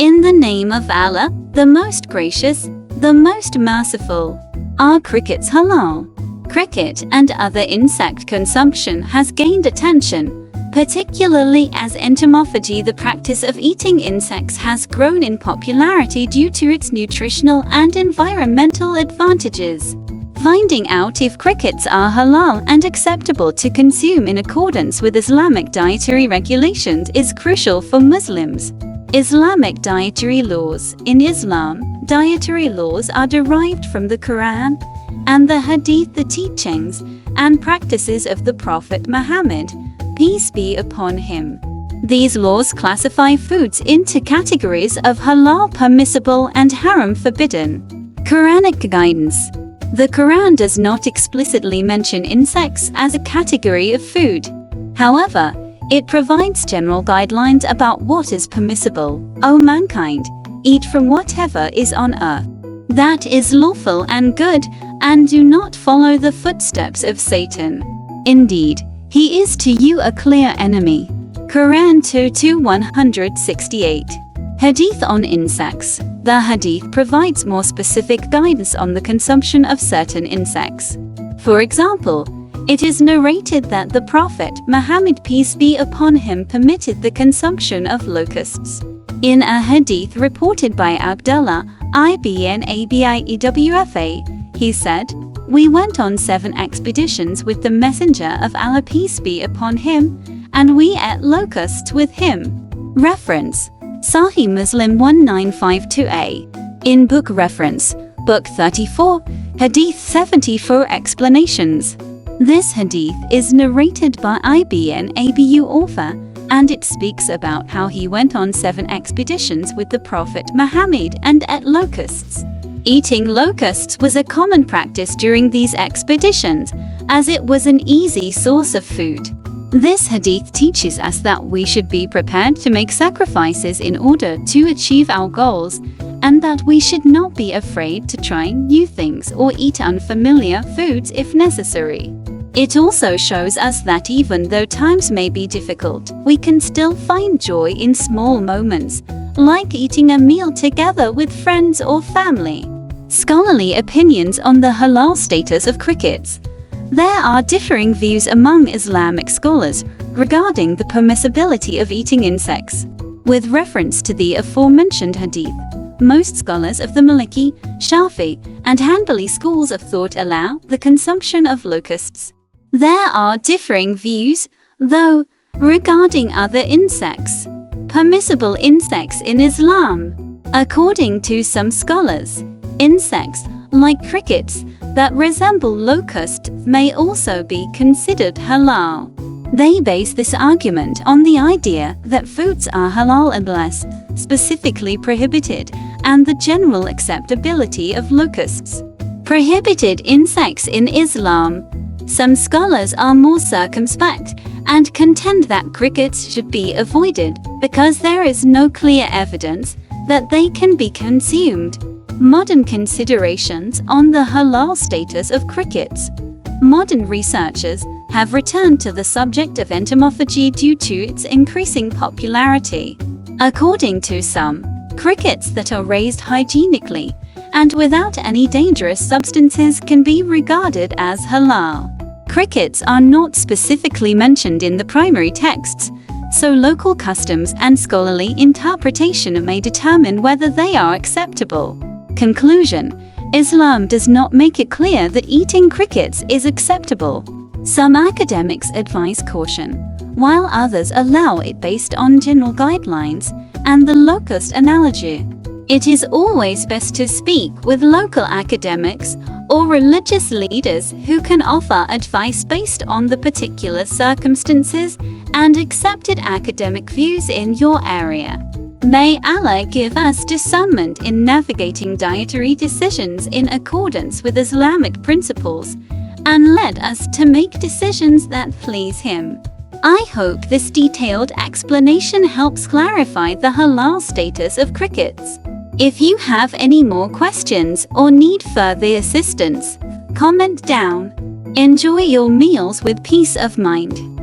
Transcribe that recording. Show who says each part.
Speaker 1: In the name of Allah, the most gracious, the most merciful. Are crickets halal? Cricket and other insect consumption has gained attention, particularly as entomophagy, the practice of eating insects, has grown in popularity due to its nutritional and environmental advantages. Finding out if crickets are halal and acceptable to consume in accordance with Islamic dietary regulations is crucial for Muslims. Islamic dietary laws. In Islam, dietary laws are derived from the Quran and the Hadith, the teachings and practices of the Prophet Muhammad, peace be upon him. These laws classify foods into categories of halal permissible and haram forbidden. Quranic Guidance. The Quran does not explicitly mention insects as a category of food. However, it provides general guidelines about what is permissible. O mankind, eat from whatever is on earth that is lawful and good, and do not follow the footsteps of Satan. Indeed, he is to you a clear enemy. Quran 2:168. Hadith on insects. The Hadith provides more specific guidance on the consumption of certain insects. For example, it is narrated that the Prophet Muhammad, peace be upon him, permitted the consumption of locusts. In a hadith reported by Abdullah ibn Abiewfa, he said, "We went on 7 expeditions with the Messenger of Allah, peace be upon him, and we ate locusts with him." Reference: Sahih Muslim 1952a. In book reference, Book 34, Hadith 74. Explanations. This hadith is narrated by Ibn Abiewfa, and it speaks about how he went on 7 expeditions with the Prophet Muhammad and ate locusts. Eating locusts was a common practice during these expeditions, as it was an easy source of food. This hadith teaches us that we should be prepared to make sacrifices in order to achieve our goals, and that we should not be afraid to try new things or eat unfamiliar foods if necessary. It also shows us that even though times may be difficult, we can still find joy in small moments, like eating a meal together with friends or family. Scholarly opinions on the halal status of crickets. There are differing views among Islamic scholars regarding the permissibility of eating insects. With reference to the aforementioned hadith, most scholars of the Maliki, Shafi, and Hanbali schools of thought allow the consumption of locusts. There are differing views, though, regarding other insects. Permissible insects in Islam. According to some scholars, insects, like crickets, that resemble locusts may also be considered halal. They base this argument on the idea that foods are halal unless specifically prohibited, and the general acceptability of locusts. Prohibited insects in Islam. Some scholars are more circumspect and contend that crickets should be avoided because there is no clear evidence that they can be consumed. Modern considerations on the halal status of crickets. Modern researchers have returned to the subject of entomophagy due to its increasing popularity. According to some, crickets that are raised hygienically and without any dangerous substances can be regarded as halal. Crickets are not specifically mentioned in the primary texts, so local customs and scholarly interpretation may determine whether they are acceptable. Conclusion: Islam does not make it clear that eating crickets is acceptable. Some academics advise caution, while others allow it based on general guidelines and the locust analogy. It is always best to speak with local academics or religious leaders who can offer advice based on the particular circumstances and accepted academic views in your area. May Allah give us discernment in navigating dietary decisions in accordance with Islamic principles, and lead us to make decisions that please Him. I hope this detailed explanation helps clarify the halal status of crickets. If you have any more questions or need further assistance, comment down. Enjoy your meals with peace of mind.